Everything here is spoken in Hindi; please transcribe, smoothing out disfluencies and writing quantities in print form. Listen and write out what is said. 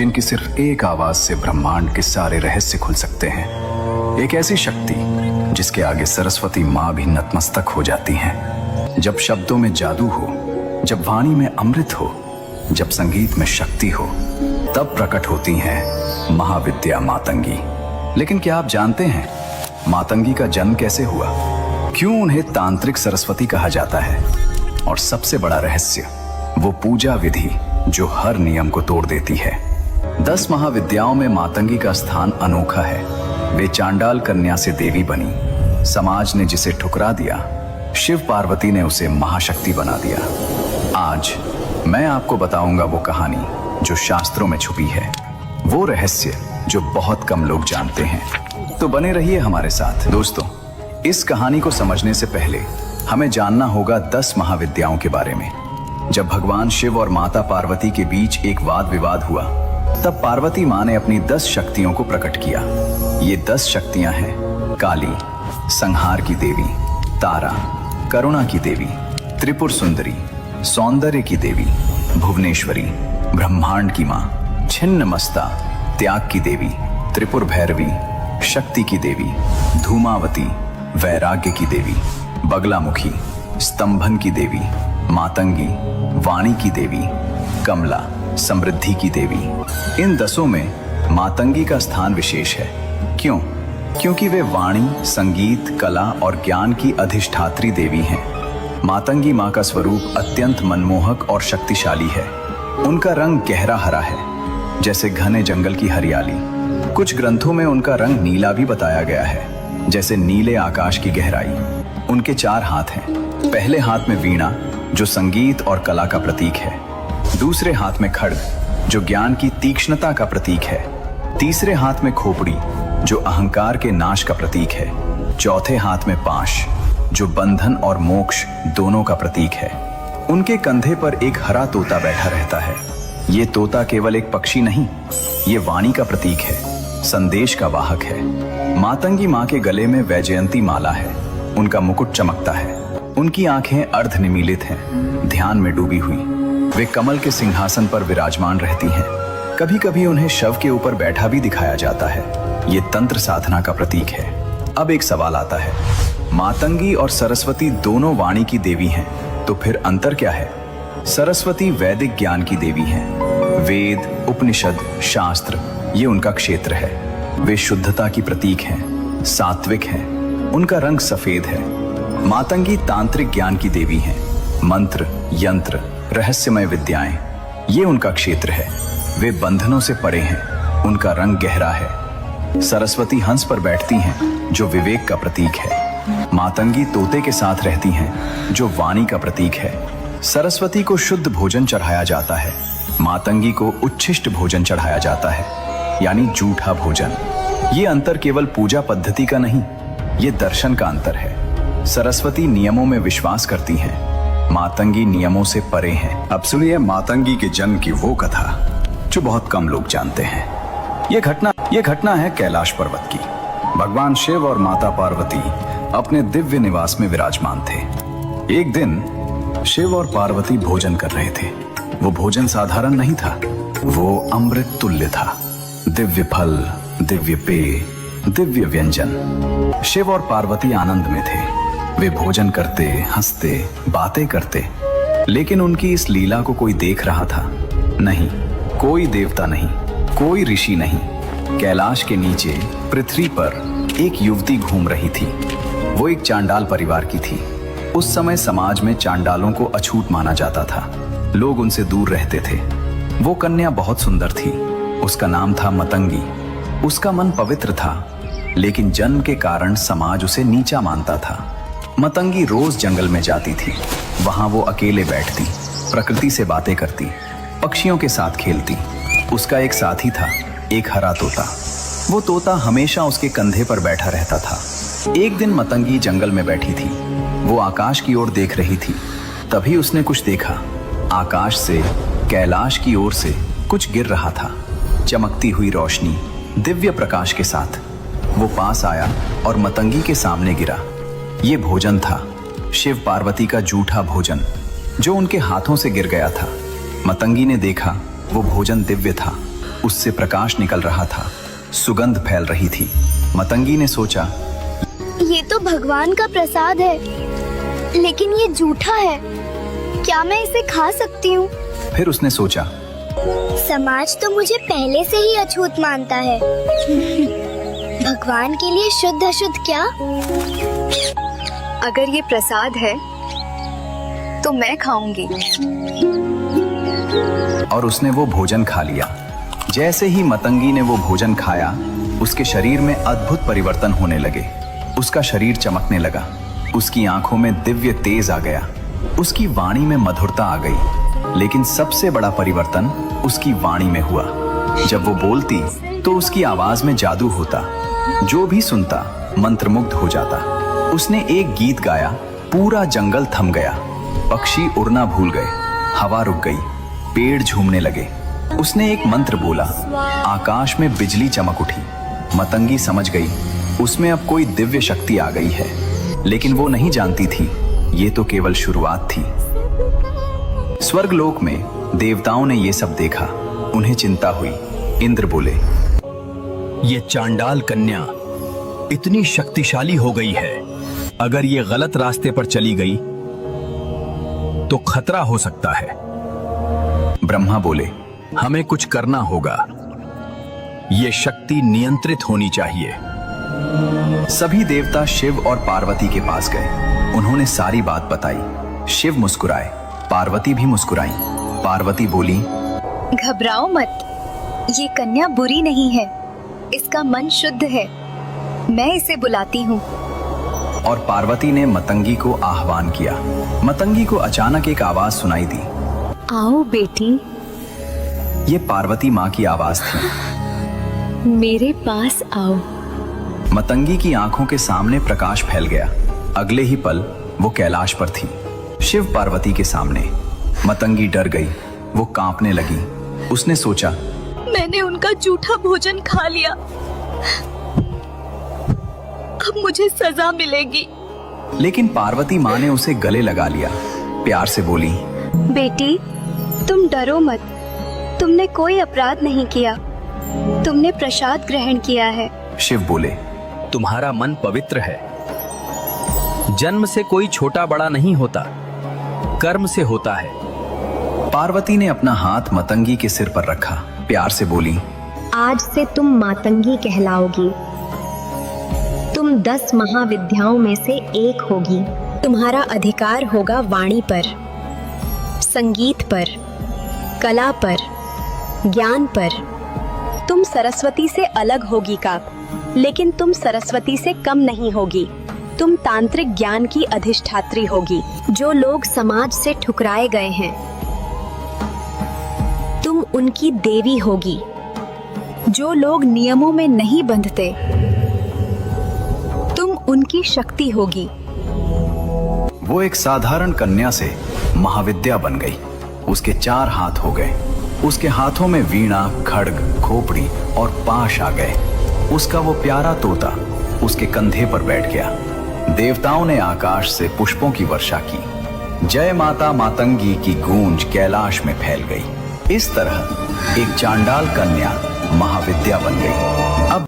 जिनकी सिर्फ एक आवाज से ब्रह्मांड के सारे रहस्य खुल सकते हैं। एक ऐसी शक्ति जिसके आगे सरस्वती माँ भी नतमस्तक हो जाती हैं। जब शब्दों में जादू हो, जब वाणी में अमृत हो, जब संगीत में शक्ति हो, तब प्रकट होती हैं महाविद्या मातंगी। लेकिन क्या आप जानते हैं मातंगी का जन्म कैसे हुआ? क्यों उन्हें तांत्रिक सरस्वती कहा जाता है? और सबसे बड़ा रहस्य, वो पूजा विधि जो हर नियम को तोड़ देती है। 10 महाविद्याओं में मातंगी का स्थान अनोखा है। वे चांडाल कन्या से देवी बनी। समाज ने जिसे ठुकरा दिया, शिव पार्वती ने उसे महाशक्ति बना दिया। आज मैं आपको बताऊंगा वो कहानी जो शास्त्रों में छुपी है, वो रहस्य जो बहुत कम लोग जानते हैं। तो बने रहिए हमारे साथ। दोस्तों, इस कहानी को समझने से पहले हमें जानना होगा 10 महाविद्याओं के बारे में। जब भगवान शिव और माता पार्वती के बीच एक वाद विवाद हुआ, तब पार्वती माँ ने अपनी 10 शक्तियों को प्रकट किया। ये 10 शक्तियां हैं काली, संहार की देवी; तारा, करुणा की देवी; त्रिपुर सुंदरी, सौंदर्य की देवी; भुवनेश्वरी, ब्रह्मांड की माँ; छिन्नमस्ता, त्याग की देवी; त्रिपुर भैरवी, शक्ति की देवी; धूमावती, वैराग्य की देवी; बगलामुखी, स्तंभन की देवी; मातंगी, वाणी की देवी; कमला, समृद्धि की देवी। इन 10 में मातंगी का स्थान विशेष है। क्यों? क्योंकि वे वाणी, संगीत, कला और ज्ञान की अधिष्ठात्री देवी हैं। मातंगी माँ का स्वरूप अत्यंत मनमोहक और शक्तिशाली है। उनका रंग गहरा हरा है, जैसे घने जंगल की हरियाली। कुछ ग्रंथों में उनका रंग नीला भी बताया गया है, जैसे नीले आकाश की गहराई। उनके 4 हाथ हैं। पहले हाथ में वीणा, जो संगीत और कला का प्रतीक है। दूसरे हाथ में खड्ग, जो ज्ञान की तीक्ष्णता का प्रतीक है। तीसरे हाथ में खोपड़ी, जो अहंकार के नाश का प्रतीक है। चौथे हाथ में पाश, जो बंधन और मोक्ष दोनों का प्रतीक है। उनके कंधे पर एक हरा तोता बैठा रहता है। ये तोता केवल एक पक्षी नहीं, ये वाणी का प्रतीक है, संदेश का वाहक है। मातंगी माँ के गले में वैजयंती माला है। उनका मुकुट चमकता है। उनकी आंखें अर्धनिमीलित हैं, ध्यान में डूबी हुई। वे कमल के सिंहासन पर विराजमान रहती हैं। कभी कभी उन्हें शव के ऊपर बैठा भी दिखाया जाता है। ये तंत्र साधना का प्रतीक है। अब एक सवाल आता है, मातंगी और सरस्वती दोनों वाणी की देवी हैं, तो फिर अंतर क्या है? सरस्वती वैदिक ज्ञान की देवी हैं। वेद, उपनिषद, शास्त्र, ये उनका क्षेत्र है। वे शुद्धता की प्रतीक हैं, सात्विक हैं। उनका रंग सफेद है। मातंगी तांत्रिक ज्ञान की देवी हैं। मंत्र, यंत्र, रहस्यमय विद्याएं, ये उनका क्षेत्र है। वे बंधनों से परे हैं। उनका रंग गहरा है। सरस्वती हंस पर बैठती हैं, जो विवेक का प्रतीक है। मातंगी तोते के साथ रहती हैं, जो वाणी का प्रतीक है। सरस्वती को शुद्ध भोजन चढ़ाया जाता है। मातंगी को उच्छिष्ट भोजन चढ़ाया जाता है, यानी जूठा भोजन। ये अंतर केवल पूजा पद्धति का नहीं, ये दर्शन का अंतर है। सरस्वती नियमों में विश्वास करती हैं, मातंगी नियमों से परे हैं। अब सुनिए मातंगी के जन्म की वो कथा जो बहुत कम लोग जानते हैं। ये घटना है कैलाश पर्वत की। भगवान शिव और माता पार्वती अपने दिव्य निवास में विराजमान थे। एक दिन शिव और पार्वती भोजन कर रहे थे। वो भोजन साधारण नहीं था, वो अमृत तुल्य था। दिव्य फल, दिव्य पेय, दिव्य व्यंजन। शिव और पार्वती आनंद में थे। वे भोजन करते, हंसते, बातें करते। लेकिन उनकी इस लीला को कोई देख रहा था? नहीं, कोई देवता नहीं, कोई ऋषि नहीं। कैलाश के नीचे पृथ्वी पर एक युवती घूम रही थी। वो एक चांडाल परिवार की थी। उस समय समाज में चांडालों को अछूत माना जाता था। लोग उनसे दूर रहते थे। वो कन्या बहुत सुंदर थी। उसका नाम था मतंगी। उसका मन पवित्र था, लेकिन जन्म के कारण समाज उसे नीचा मानता था। मतंगी रोज जंगल में जाती थी। वहां वो अकेले बैठती, प्रकृति से बातें करती, पक्षियों के साथ खेलती। उसका एक साथी था, एक हरा तोता। वो तोता हमेशा उसके कंधे पर बैठा रहता था। एक दिन मतंगी जंगल में बैठी थी। वो आकाश की ओर देख रही थी। तभी उसने कुछ देखा। आकाश से, कैलाश की ओर से कुछ गिर रहा था, चमकती हुई रोशनी, दिव्य प्रकाश के साथ। वो पास आया और मतंगी के सामने गिरा। ये भोजन था, शिव पार्वती का जूठा भोजन, जो उनके हाथों से गिर गया था। मतंगी ने देखा वो भोजन दिव्य था, उससे प्रकाश निकल रहा था, सुगंध फैल रही थी। मतंगी ने सोचा, ये तो भगवान का प्रसाद है, लेकिन ये जूठा है। क्या मैं इसे खा सकती हूँ? फिर उसने सोचा, समाज तो मुझे पहले से ही अछूत मानता है। भगवान के लिए शुद्ध अशुद्ध क्या? अगर ये प्रसाद है तो मैं खाऊंगी। और उसने वो भोजन खा लिया। जैसे ही मतंगी ने वो भोजन खाया, उसके शरीर में अद्भुत परिवर्तन होने लगे। उसका शरीर चमकने लगा, उसकी आंखों में दिव्य तेज आ गया, उसकी वाणी में मधुरता आ गई। लेकिन सबसे बड़ा परिवर्तन उसकी वाणी में हुआ। जब वो बोलती तो उसकी आवाज में जादू होता, जो भी सुनता मंत्रमुग्ध हो जाता। उसने एक गीत गाया, पूरा जंगल थम गया, पक्षी उड़ना भूल गए, हवा रुक गई, पेड़ झूमने लगे। उसने एक मंत्र बोला, आकाश में बिजली चमक उठी। मतंगी समझ गई, उसमें अब कोई दिव्य शक्ति आ गई है। लेकिन वो नहीं जानती थी, ये तो केवल शुरुआत थी। स्वर्गलोक में देवताओं ने ये सब देखा, उन्हें चिंता हुई। इंद्र बोले, ये चांडाल कन्या इतनी शक्तिशाली हो गई है, अगर ये गलत रास्ते पर चली गई तो खतरा हो सकता है। ब्रह्मा बोले, हमें कुछ करना होगा, ये शक्ति नियंत्रित होनी चाहिए। सभी देवता शिव और पार्वती के पास गए। उन्होंने सारी बात बताई। शिव मुस्कुराए, पार्वती भी मुस्कुराई। पार्वती बोली, घबराओ मत, ये कन्या बुरी नहीं है, इसका मन शुद्ध है, मैं इसे बुलाती हूँ। और पार्वती ने मतंगी को आह्वान किया। मतंगी को अचानक एक आवाज सुनाई दी। आओ बेटी। ये पार्वती माँ की आवाज थी। मेरे पास आओ। मतंगी की आंखों के सामने प्रकाश फैल गया। अगले ही पल वो कैलाश पर थी, शिव पार्वती के सामने। मतंगी डर गई, वो कांपने लगी। उसने सोचा, मैंने उनका झूठा भोजन खा लिया, अब मुझे सजा मिलेगी। लेकिन पार्वती माँ ने उसे गले लगा लिया, प्यार से बोली, बेटी, तुम डरो मत, तुमने कोई अपराध नहीं किया, तुमने प्रसाद ग्रहण किया है। शिव बोले, तुम्हारा मन पवित्र है। जन्म से कोई छोटा बड़ा नहीं होता, कर्म से होता है। पार्वती ने अपना हाथ मतंगी के सिर पर रखा, प्यार से बोली, आज से तुम मातंगी कहलाओगी। तुम 10 महाविद्याओं में से एक होगी। तुम्हारा अधिकार होगा वाणी पर, संगीत पर, कला पर, ज्ञान पर। तुम सरस्वती से अलग होगी का, लेकिन तुम सरस्वती से कम नहीं होगी। तुम तांत्रिक ज्ञान की अधिष्ठात्री होगी। जो लोग समाज से ठुकराए गए हैं, तुम उनकी देवी होगी। जो लोग नियमों में नहीं बंधते, तुम उनकी शक्ति होगी। वो एक साधारण कन्या से महाविद्या बन गई। उसके 4 हाथ हो गए। उसके हाथों में वीणा, खड्ग, खोपड़ी और पाश आ गए। उसका वो प्यारा तोता उसके कंधे पर बैठ गया। देवताओं ने आकाश से पुष्पों की वर्षा की। जय माता मातंगी की गूंज कैलाश में फैल गई। इस तरह एक चांडाल कन्या महाविद्या बन गई। अब